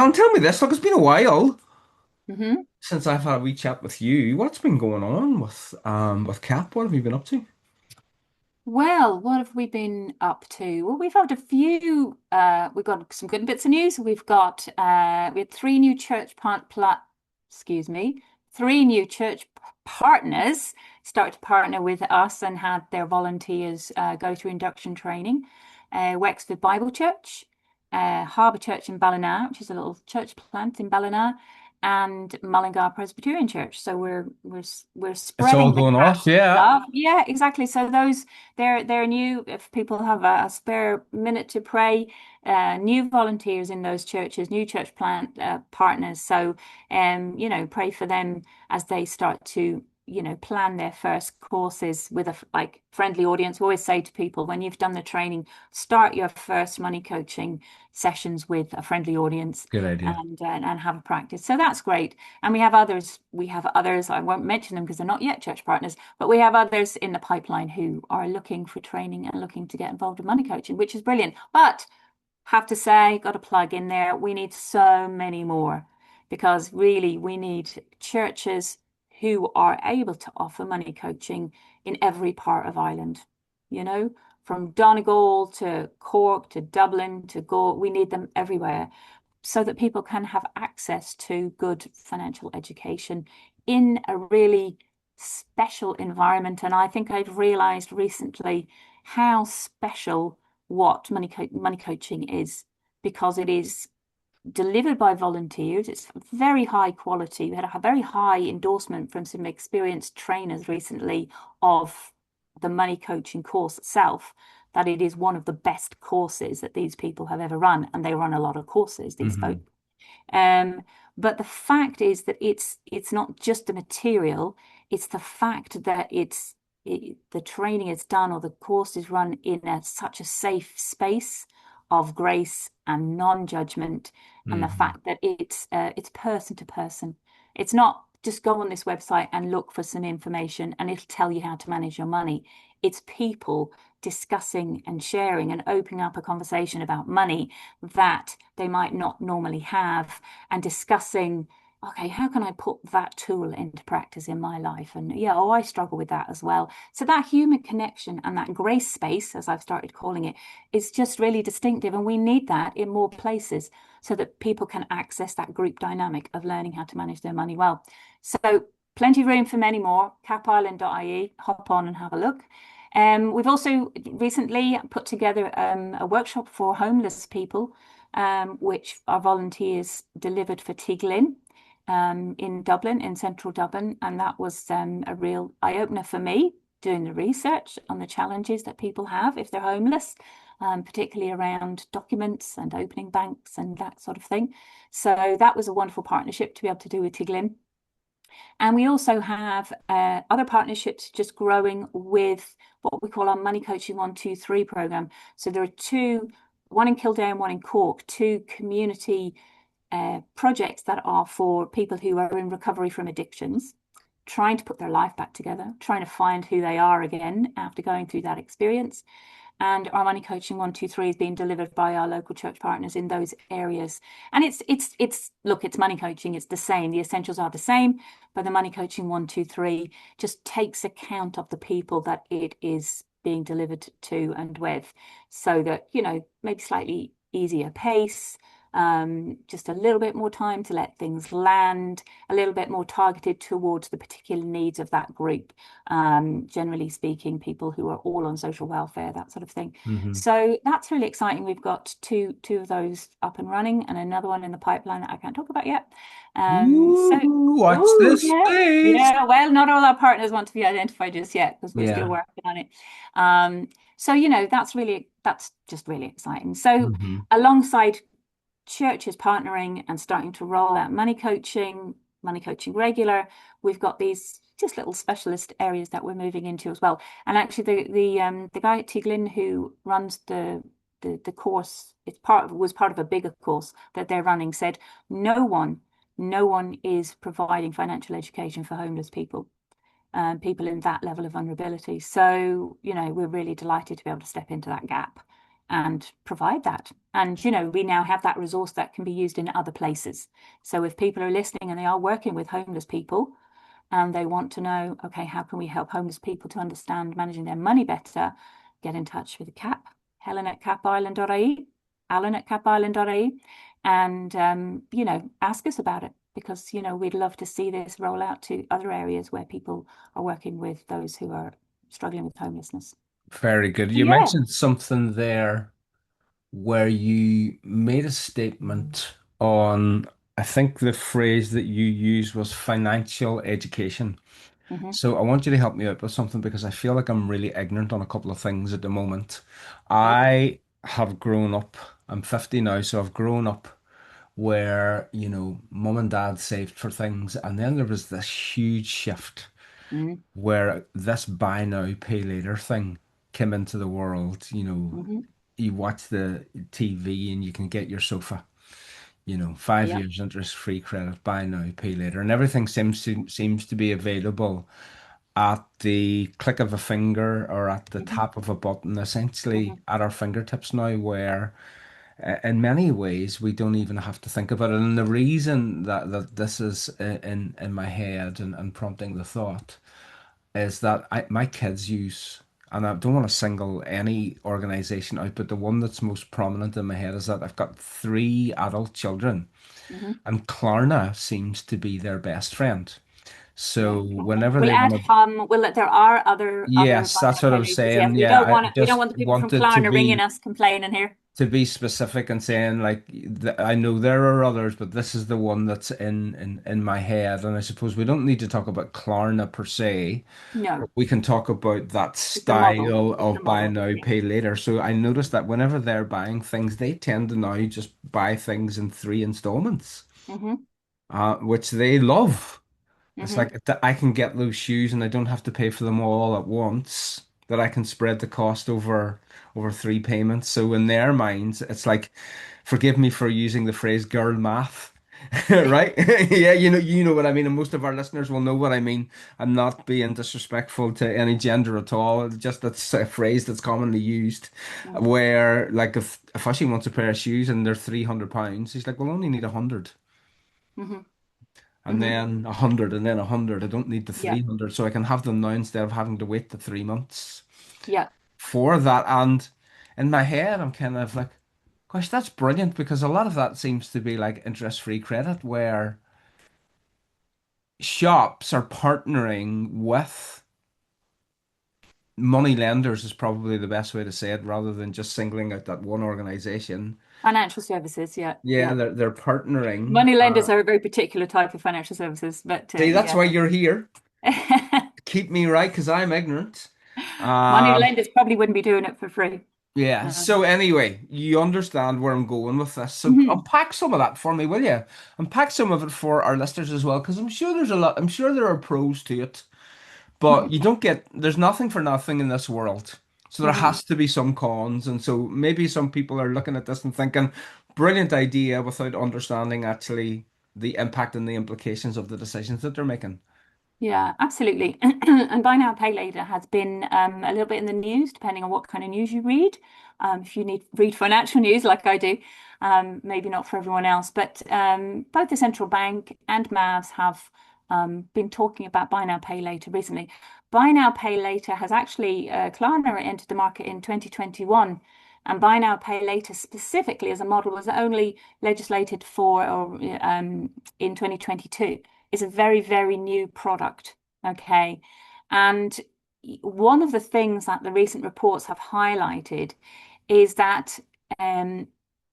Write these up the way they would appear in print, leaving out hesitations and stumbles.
Helen, tell me this. Look, it's been a while hmm since I've had a wee chat with you. What's been going on with Cap? What have you been up to? Well, what have we been up to? Well, we've had a few. We've got some good bits of news. We had excuse me, three new church partners start to partner with us and had their volunteers go through induction training. Wexford Bible Church, Harbour Church in Ballina, which is a little church plant in Ballina, and Mullingar Presbyterian Church. So we're It's all spreading the going cat off, yeah. love. Yeah, exactly. So those they're new. If people have a spare minute to pray, new volunteers in those churches, new church plant partners. So, pray for them as they start to, plan their first courses with a like friendly audience. We always say to people, when you've done the training, start your first money coaching sessions with a friendly audience Good idea. and have a practice. So that's great. And we have others. We have others. I won't mention them because they're not yet church partners, but we have others in the pipeline who are looking for training and looking to get involved in money coaching, which is brilliant. But have to say, got a plug in there. We need so many more because really we need churches who are able to offer money coaching in every part of Ireland, you know, from Donegal to Cork to Dublin to Go. We need them everywhere so that people can have access to good financial education in a really special environment. And I think I've realized recently how special what money coaching is because it is delivered by volunteers. It's very high quality. We had a very high endorsement from some experienced trainers recently of the money coaching course itself, that it is one of the best courses that these people have ever run. And they run a lot of courses, these Hmm. folks. Um, but the fact is that it's not just the material, it's the fact that the training is done or the course is run in such a safe space of grace and non-judgment, and the Hmm. fact that it's person to person. It's not just go on this website and look for some information and it'll tell you how to manage your money. It's people discussing and sharing and opening up a conversation about money that they might not normally have and discussing, okay, how can I put that tool into practice in my life? And yeah, oh, I struggle with that as well. So that human connection and that grace space, as I've started calling it, is just really distinctive. And we need that in more places so that people can access that group dynamic of learning how to manage their money well. So plenty of room for many more. capireland.ie, hop on and have a look. We've also recently put together a workshop for homeless people, which our volunteers delivered for Tiglin in Dublin, in central Dublin. And that was a real eye-opener for me, doing the research on the challenges that people have if they're homeless, particularly around documents and opening banks and that sort of thing. So that was a wonderful partnership to be able to do with Tiglin. And we also have other partnerships just growing with what we call our Money Coaching 123 program. So there are two, one in Kildare and one in Cork, two community projects that are for people who are in recovery from addictions, trying to put their life back together, trying to find who they are again after going through that experience. And our money coaching 123 is being delivered by our local church partners in those areas. And it's look, it's money coaching, it's the same. The essentials are the same, but the money coaching 123 just takes account of the people that it is being delivered to and with, so that, maybe slightly easier pace, just a little bit more time to let things land, a little bit more targeted towards the particular needs of that group. Generally speaking, people who are all on social welfare, that sort of thing. Hmm. So that's really exciting. We've got two of those up and running, and another one in the pipeline that I can't talk about yet. So, Ooh, watch oh this yeah, space. yeah. Well, not all our partners want to be identified just yet because we're still Yeah. working on it. So that's just really exciting. So Hmm. alongside churches partnering and starting to roll out money coaching regular. We've got these just little specialist areas that we're moving into as well. And actually, the guy at Tiglin who runs the course, was part of a bigger course that they're running, said no one is providing financial education for homeless people. People in that level of vulnerability. So, we're really delighted to be able to step into that gap and provide that. And, you know, we now have that resource that can be used in other places. So if people are listening and they are working with homeless people and they want to know, okay, how can we help homeless people to understand managing their money better, get in touch with the CAP, Helen at capireland.ie, Alan at capireland.ie, and, you know, ask us about it because, you know, we'd love to see this roll out to other areas where people are working with those who are struggling with homelessness. Very good. So, You yeah. mentioned something there where you made a statement on, I think the phrase that you used was financial education. Hmm. So I want you to help me out with something because I feel like I'm really ignorant on a couple of things at the moment. Okay. I have grown up, I'm 50 now, so I've grown up where, mum and dad saved for things, and then there was this huge shift Hmm. where this buy now, pay later thing came into the world. Hmm. You watch the TV and you can get your sofa, 5 Yep. years interest-free credit, buy now, pay later, and everything seems to be available at the click of a finger or at the Hmm. tap of a button, essentially Hmm. at our fingertips now, where in many ways we don't even have to think about it. And the reason that this is in my head and prompting the thought is that my kids use, and I don't want to single any organization out, but the one that's most prominent in my head is that I've got three adult children, Hmm. and Klarna seems to be their best friend. So Yeah. Okay. whenever We'll they add want to, there are other Yes, buy that's now what I pay was laters. Yeah, saying. Yeah, I we don't just want the people from wanted Klarna ringing us complaining here. to be specific and saying like I know there are others, but this is the one that's in my head. And I suppose we don't need to talk about Klarna per se. No, We can talk about that it's the model. style It's the of buy model. now, Yeah. pay later. So I noticed that whenever they're buying things, they tend to now just buy things in three installments, Hmm. which they love. It's Hmm. like I can get those shoes and I don't have to pay for them all at once, that I can spread the cost over three payments. So in their minds, it's like, forgive me for using the phrase girl math. Right? Yeah, you know what I mean, and most of our listeners will know what I mean. I'm not being disrespectful to any gender at all. It's just that's a phrase that's commonly used Hmm. where like if Ushy wants a pair of shoes and they're £300, he's like, well, I only need 100, Hmm. and Hmm. then 100, and then 100. I don't need the Yeah. 300, so I can have them now instead of having to wait the 3 months Yeah. for that. And in my head, I'm kind of like, gosh, that's brilliant because a lot of that seems to be like interest-free credit where shops are partnering with money lenders is probably the best way to say it rather than just singling out that one organization. Financial services. Yeah. Yeah, Yeah. they're partnering. Money lenders are a very particular type of financial services, but See, that's yeah. why you're here. Keep me right because I'm ignorant. Money Um, lenders probably wouldn't be doing it for free. Yeah. So anyway, you understand where I'm going with this. So Mhm. unpack some of that for me, will you? Unpack some of it for our listeners as well, because I'm sure there's a lot. I'm sure there are pros to it, but you don't get. There's nothing for nothing in this world. So there Mhm. has to be some cons, and so maybe some people are looking at this and thinking, brilliant idea, without understanding actually the impact and the implications of the decisions that they're making. Yeah, absolutely. And buy now, pay later has been a little bit in the news, depending on what kind of news you read. If you read financial news like I do, maybe not for everyone else, but both the central bank and MAVs have been talking about buy now, pay later recently. Buy now, pay later has actually, Klarna entered the market in 2021, and buy now, pay later specifically as a model was only legislated for or in 2022. Is a very, very new product. Okay. And one of the things that the recent reports have highlighted is that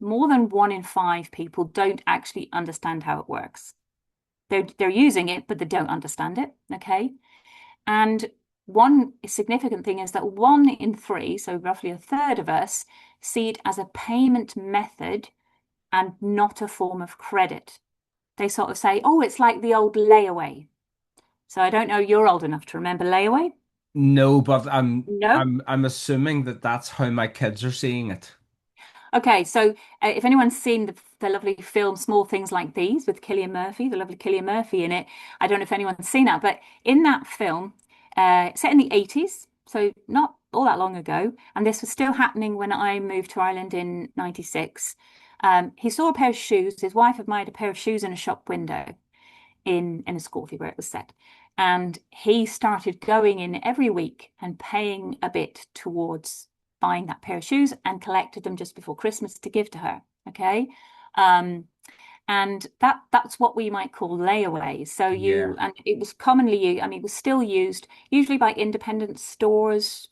more than 1 in 5 people don't actually understand how it works. They're using it, but they don't understand it. Okay. And one significant thing is that 1 in 3, so roughly a third of us, see it as a payment method and not a form of credit. They sort of say, oh, it's like the old layaway. So I don't know, you're old enough to remember layaway? No, but I'm No. I'm I'm assuming that that's how my kids are seeing it. Okay, so if anyone's seen the lovely film Small Things Like These with Cillian Murphy, the lovely Cillian Murphy in it, I don't know if anyone's seen that, but in that film, set in the 80s, so not all that long ago, and this was still happening when I moved to Ireland in 96. He saw a pair of shoes. His wife admired a pair of shoes in a shop window in a Scotty where it was set. And he started going in every week and paying a bit towards buying that pair of shoes and collected them just before Christmas to give to her. Okay. Um, and that's what we might call layaway. So Yeah. and it was commonly used, I mean, it was still used usually by independent stores,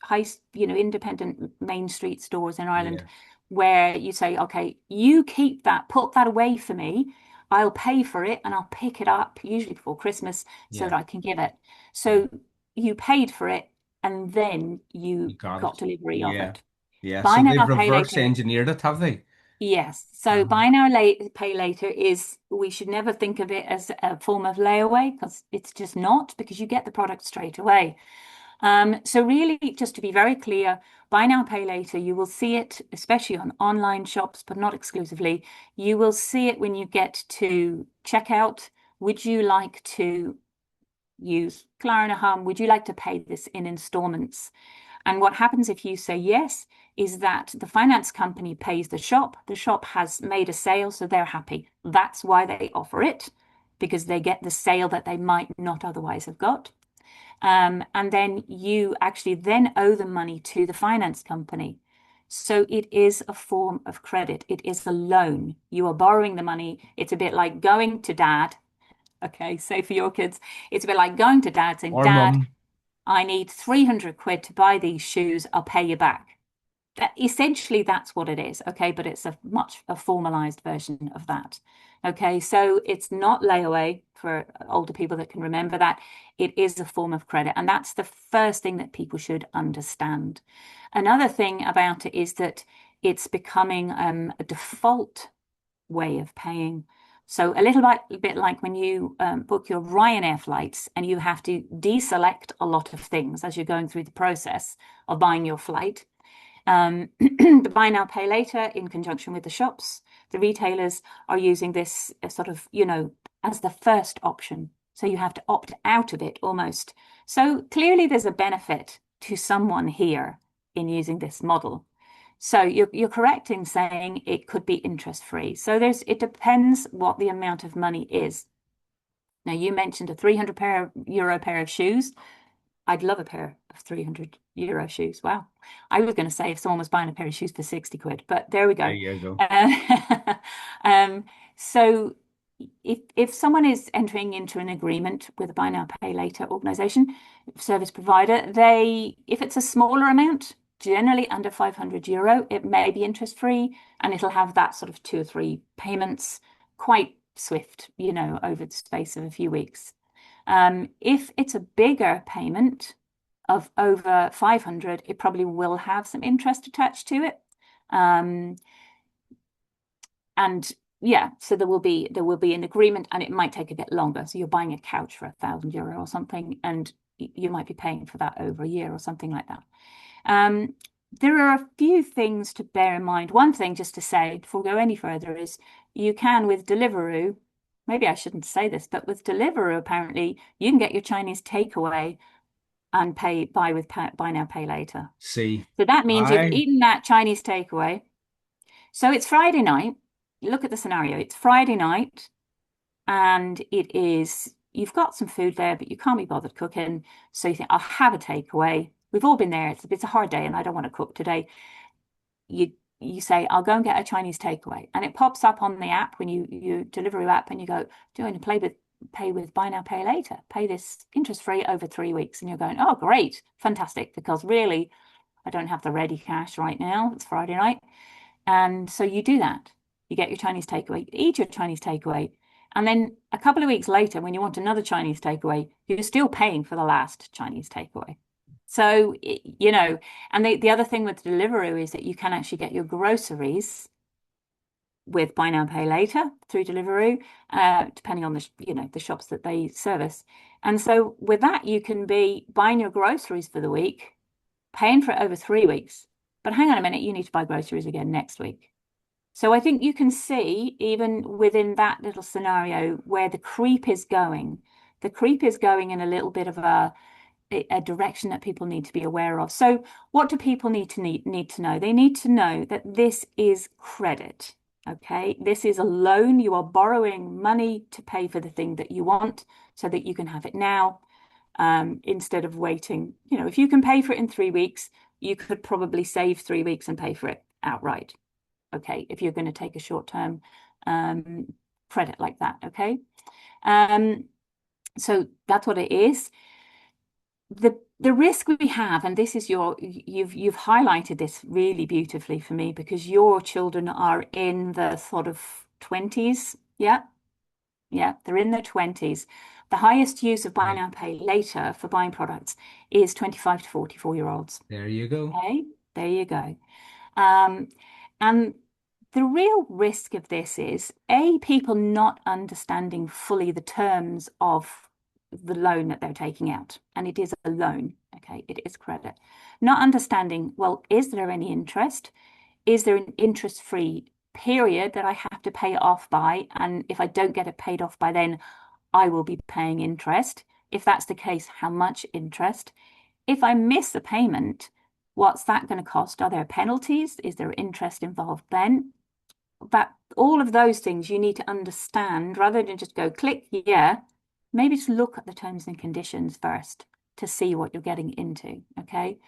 independent main street stores in Ireland, Yeah. where you say, okay, you keep that, put that away for me. I'll pay for it and I'll pick it up usually before Christmas so Yeah. that I can give it. Yeah. So you paid for it and then You you got got it. delivery of Yeah. it. Yeah. Buy So they've now, pay reverse later. engineered it, have they? Yes. So Uh-huh. buy now, pay later is, we should never think of it as a form of layaway because it's just not, because you get the product straight away. So really, just to be very clear, buy now, pay later, you will see it, especially on online shops, but not exclusively. You will see it when you get to checkout. Would you like to use Klarna Hum? Would you like to pay this in installments? And what happens if you say yes is that the finance company pays the shop. The shop has made a sale, so they're happy. That's why they offer it, because they get the sale that they might not otherwise have got. And then you actually then owe the money to the finance company. So it is a form of credit. It is a loan. You are borrowing the money. It's a bit like going to dad. Okay, so for your kids, it's a bit like going to dad saying, Or Dad, mum. I need 300 quid to buy these shoes. I'll pay you back. Essentially, that's what it is. Okay, but it's a formalized version of that. Okay, so it's not layaway for older people that can remember that. It is a form of credit. And that's the first thing that people should understand. Another thing about it is that it's becoming a default way of paying. So a bit like when you book your Ryanair flights and you have to deselect a lot of things as you're going through the process of buying your flight. The buy now, pay later in conjunction with the shops, the retailers are using this sort of, as the first option. So you have to opt out of it almost. So clearly there's a benefit to someone here in using this model. So you're correct in saying it could be interest free. So it depends what the amount of money is. Now you mentioned a 300 euro pair of shoes. I'd love a pair of 300 euro shoes. Wow. I was going to say if someone was buying a pair of shoes for 60 quid, but there we There go. you go. Uh, so if someone is entering into an agreement with a buy now, pay later organization, service provider, if it's a smaller amount, generally under 500 euro, it may be interest free and it'll have that sort of 2 or 3 payments quite swift, over the space of a few weeks. If it's a bigger payment of over 500, it probably will have some interest attached to it. And yeah, so there will be an agreement and it might take a bit longer. So you're buying a couch for 1,000 euro or something, and you might be paying for that over a year or something like that. There are a few things to bear in mind. One thing just to say before we go any further is you can with Deliveroo, maybe I shouldn't say this, but with Deliveroo, apparently you can get your Chinese takeaway and buy now, pay later. See, So that means you've I eaten that Chinese takeaway. So it's Friday night. Look at the scenario. It's Friday night and you've got some food there, but you can't be bothered cooking. So you think, I'll have a takeaway. We've all been there. It's a hard day and I don't want to cook today. You say, I'll go and get a Chinese takeaway. And it pops up on the app when you Deliveroo app and you go, do you want to pay with buy now, pay later? Pay this interest free over 3 weeks. And you're going, oh, great, fantastic. Because really, I don't have the ready cash right now. It's Friday night. And so you do that. You get your Chinese takeaway, you eat your Chinese takeaway. And then a couple of weeks later, when you want another Chinese takeaway, you're still paying for the last Chinese takeaway. So, and the other thing with Deliveroo is that you can actually get your groceries with buy now, pay later through Deliveroo, depending on the shops that they service. And so with that, you can be buying your groceries for the week, paying for it over 3 weeks. But hang on a minute, you need to buy groceries again next week. So I think you can see, even within that little scenario, where the creep is going. The creep is going in a little bit of a direction that people need to be aware of. So what do people need to know? They need to know that this is credit. Okay, this is a loan. You are borrowing money to pay for the thing that you want so that you can have it now, instead of waiting. You know, if you can pay for it in 3 weeks, you could probably save 3 weeks and pay for it outright. Okay, if you're going to take a short-term credit like that. Okay, so that's what it is. The risk we have, and this is you've highlighted this really beautifully for me, because your children are in the sort of 20s. Yeah, yeah, they're in their 20s. The highest use of buy Right. now, pay later for buying products is 25 to 44-year-olds. There you go. Okay, there you go. Um, and the real risk of this is, A, people not understanding fully the terms of the loan that they're taking out. And it is a loan, okay? It is credit. Not understanding, well, is there any interest? Is there an interest-free period that I have to pay it off by? And if I don't get it paid off by then, I will be paying interest. If that's the case, how much interest? If I miss a payment, what's that going to cost? Are there penalties? Is there interest involved then? But all of those things you need to understand rather than just go click, yeah, maybe just look at the terms and conditions first to see what you're getting into, okay?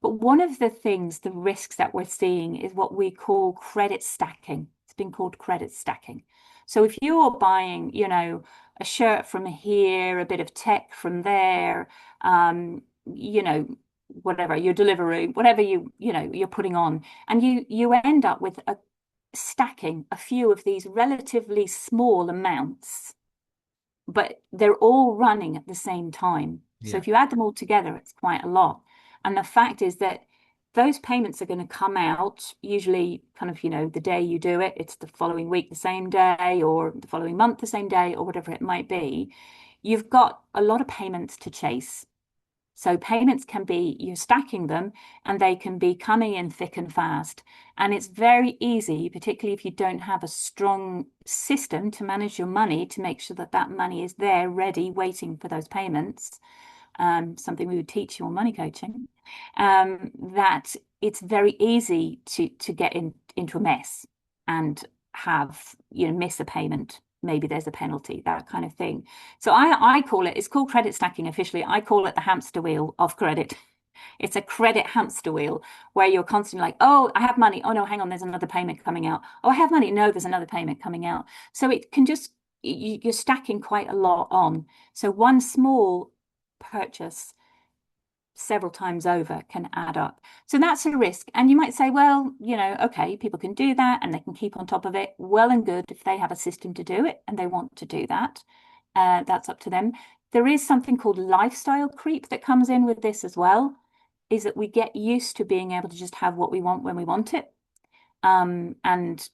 But one of the things, the risks that we're seeing is what we call credit stacking. It's been called credit stacking. So if you're buying, you know, a shirt from here, a bit of tech from there, you know, whatever, your delivery, whatever you know, you're putting on, and you end up with stacking a few of these relatively small amounts, but they're all running at the same time. So Yeah. if you add them all together, it's quite a lot. And the fact is that those payments are going to come out usually kind of, you know, the day you do it, it's the following week, the same day, or the following month, the same day, or whatever it might be. You've got a lot of payments to chase. So payments can be, you're stacking them, and they can be coming in thick and fast. And it's very easy, particularly if you don't have a strong system to manage your money, to make sure that that money is there, ready, waiting for those payments. Something we would teach you on money coaching, that it's very easy to get into a mess and have, you know, miss a payment. Maybe there's a penalty, that kind of thing. So I call it, it's called credit stacking officially. I call it the hamster wheel of credit. It's a credit hamster wheel where you're constantly like, oh, I have money. Oh no, hang on, there's another payment coming out. Oh, I have money. No, there's another payment coming out. So it can just, you're stacking quite a lot on. So one small purchase several times over can add up. So that's a risk. And you might say, well, you know, okay, people can do that and they can keep on top of it. Well and good if they have a system to do it and they want to do that. That's up to them. There is something called lifestyle creep that comes in with this as well, is that we get used to being able to just have what we want when we want it. And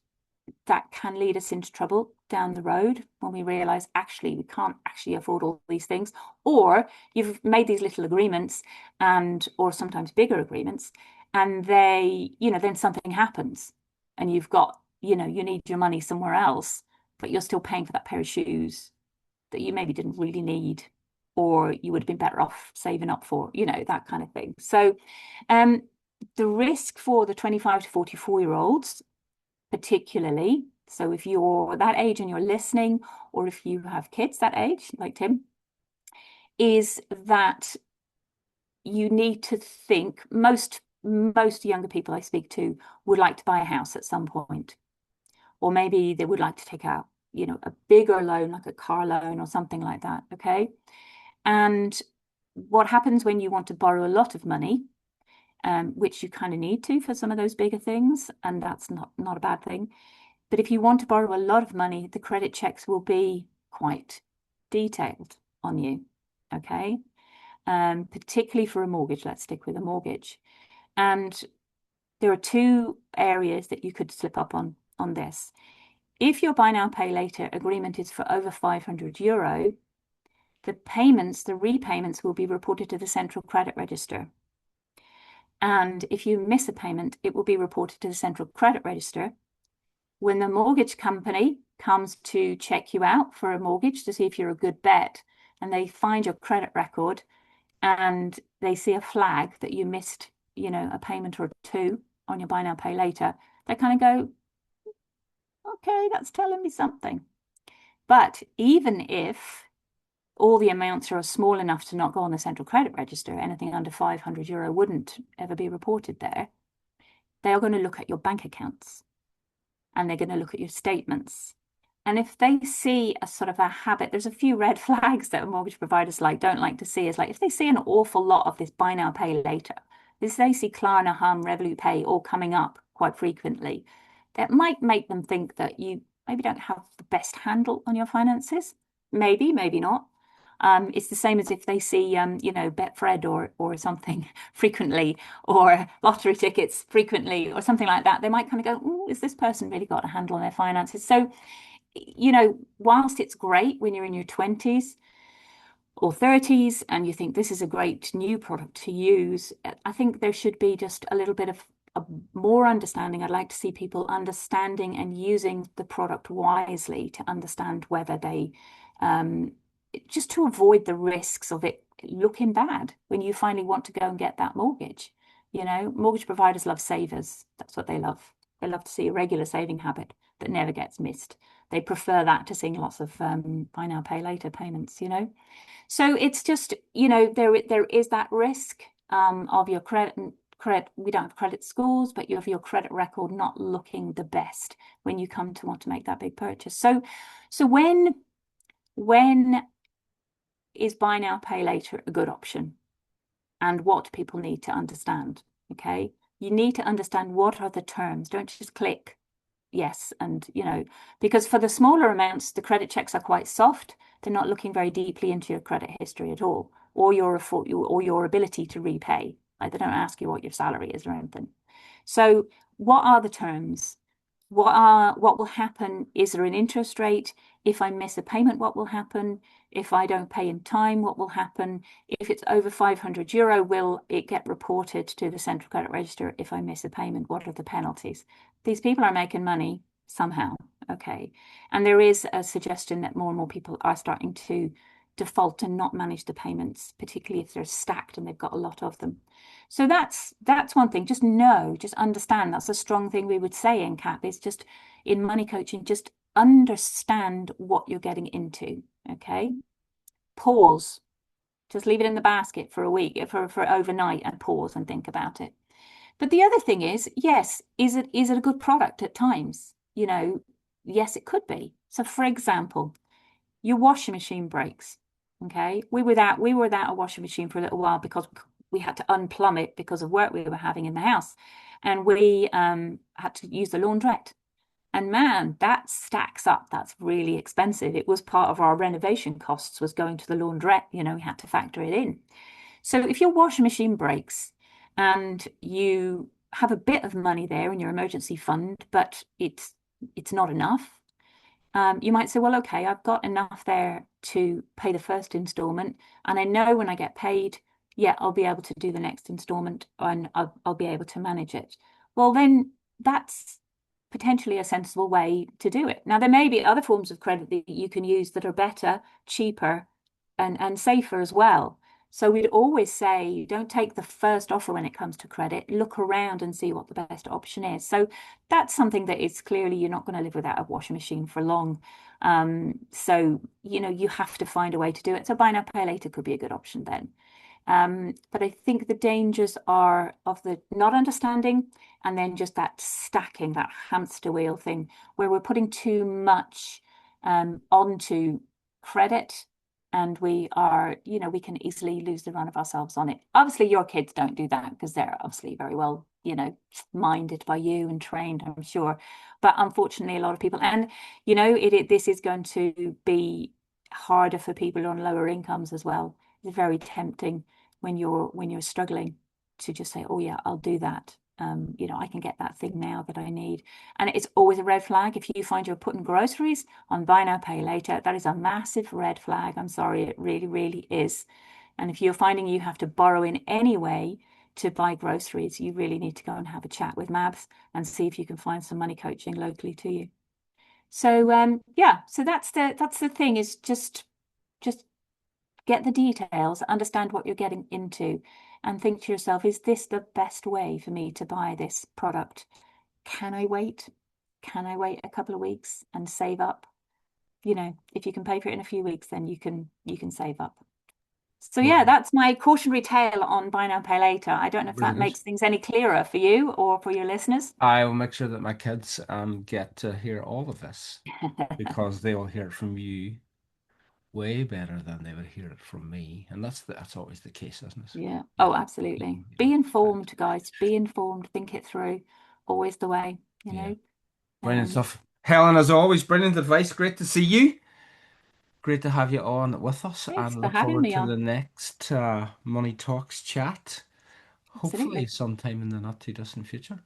that can lead us into trouble down the road when we realize actually we can't actually afford all these things, or you've made these little agreements, and or sometimes bigger agreements, and they, you know, then something happens and you've got, you know, you need your money somewhere else, but you're still paying for that pair of shoes that you maybe didn't really need, or you would have been better off saving up for, you know, that kind of thing. So the risk for the 25 to 44-year-olds particularly, so if you're that age and you're listening, or if you have kids that age, like Tim, is that you need to think, most younger people I speak to would like to buy a house at some point, or maybe they would like to take out, you know, a bigger loan, like a car loan or something like that, okay? And what happens when you want to borrow a lot of money, which you kind of need to for some of those bigger things, and that's not a bad thing. But if you want to borrow a lot of money, the credit checks will be quite detailed on you, okay? Particularly for a mortgage. Let's stick with a mortgage. And there are two areas that you could slip up on this. If your buy now, pay later agreement is for over €500, the payments, the repayments will be reported to the central credit register. And if you miss a payment, it will be reported to the central credit register. When the mortgage company comes to check you out for a mortgage to see if you're a good bet, and they find your credit record and they see a flag that you missed, a payment or two on your buy now, pay later, they kind of go, okay, that's telling me something. But even if all the amounts are small enough to not go on the central credit register, anything under €500 wouldn't ever be reported there. They are going to look at your bank accounts and they're going to look at your statements. And if they see a sort of a habit, there's a few red flags that mortgage providers don't like to see, is like if they see an awful lot of this buy now, pay later, if they see Klarna, Hum, Revolut Pay all coming up quite frequently, that might make them think that you maybe don't have the best handle on your finances. Maybe, maybe not. It's the same as if they see, Betfred or something frequently, or lottery tickets frequently, or something like that. They might kind of go, "Oh, is this person really got a handle on their finances?" So, whilst it's great when you're in your 20s or 30s and you think this is a great new product to use, I think there should be just a little bit of more understanding. I'd like to see people understanding and using the product wisely to understand whether they just to avoid the risks of it looking bad when you finally want to go and get that mortgage. Mortgage providers love savers. That's what they love. They love to see a regular saving habit that never gets missed. They prefer that to seeing lots of buy now, pay later payments, So it's just, there is that risk of your credit. We don't have credit scores, but you have your credit record not looking the best when you come to want to make that big purchase. So when is buy now, pay later a good option? And what people need to understand, okay? You need to understand what are the terms. Don't just click yes. And, because for the smaller amounts, the credit checks are quite soft. They're not looking very deeply into your credit history at all, or your ability to repay. Like they don't ask you what your salary is or anything. So what are the terms? What will happen? Is there an interest rate? If I miss a payment, what will happen? If I don't pay in time, what will happen? If it's over €500, will it get reported to the central credit register if I miss a payment? What are the penalties? These people are making money somehow, okay? And there is a suggestion that more and more people are starting to default and not manage the payments, particularly if they're stacked and they've got a lot of them. So that's one thing. Just understand. That's a strong thing we would say in CAP, is just in money coaching, just understand what you're getting into, okay? Pause. Just leave it in the basket for a week, for overnight, and pause and think about it. But the other thing is, yes, is it a good product at times? Yes, it could be. So for example, your washing machine breaks. Okay. We were without a washing machine for a little while because we had to unplumb it because of work we were having in the house. And we had to use the laundrette. And man, that stacks up. That's really expensive. It was part of our renovation costs, was going to the laundrette. We had to factor it in. So if your washing machine breaks and you have a bit of money there in your emergency fund, but it's not enough, you might say, well, okay, I've got enough there to pay the first installment, and I know when I get paid, yeah, I'll be able to do the next installment, and I'll be able to manage it. Well, then that's potentially a sensible way to do it. Now, there may be other forms of credit that you can use that are better, cheaper, and safer as well. So we'd always say, don't take the first offer when it comes to credit. Look around and see what the best option is. So that's something that is clearly, you're not going to live without a washing machine for long. So, you have to find a way to do it. So buy now, pay later could be a good option then. But I think the dangers are of the not understanding, and then just that stacking, that hamster wheel thing, where we're putting too much onto credit, and we can easily lose the run of ourselves on it. Obviously, your kids don't do that because they're obviously very well, minded by you and trained, I'm sure. But unfortunately, a lot of people, and this is going to be harder for people on lower incomes as well. It's very tempting when you're struggling to just say, oh yeah, I'll do that. I can get that thing now that I need. And it's always a red flag. If you find you're putting groceries on buy now, pay later, that is a massive red flag. I'm sorry, it really, really is. And if you're finding you have to borrow in any way to buy groceries, you really need to go and have a chat with Mabs and see if you can find some money coaching locally to you. So yeah, so that's the thing, is just get the details, understand what you're getting into, and think to yourself, is this the best way for me to buy this product? Can I wait? Can I wait a couple of weeks and save up? If you can pay for it in a few weeks, then you can save up. So yeah, Well, that's my cautionary tale on buy now, pay later. I don't know if that brilliant. makes things any clearer for you or for your listeners. I will make sure that my kids get to hear all of this because they will hear it from you way better than they would hear it from me. And that's always the case, isn't it? Yeah. You Oh, know, absolutely. you Be don't have informed, to. guys. Be informed. Think it through. Always the way, you Yeah. know. Brilliant Um, stuff. Helen, as always, brilliant advice. Great to see you. Great to have you on with us Thanks and for look having forward me to on. the next Money Talks chat. Hopefully Absolutely. sometime in the not too distant future.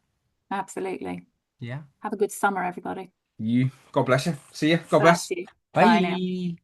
Absolutely. Yeah. Have a good summer, everybody. You. God bless you. See you. God Bless bless. you. Bye now. Bye.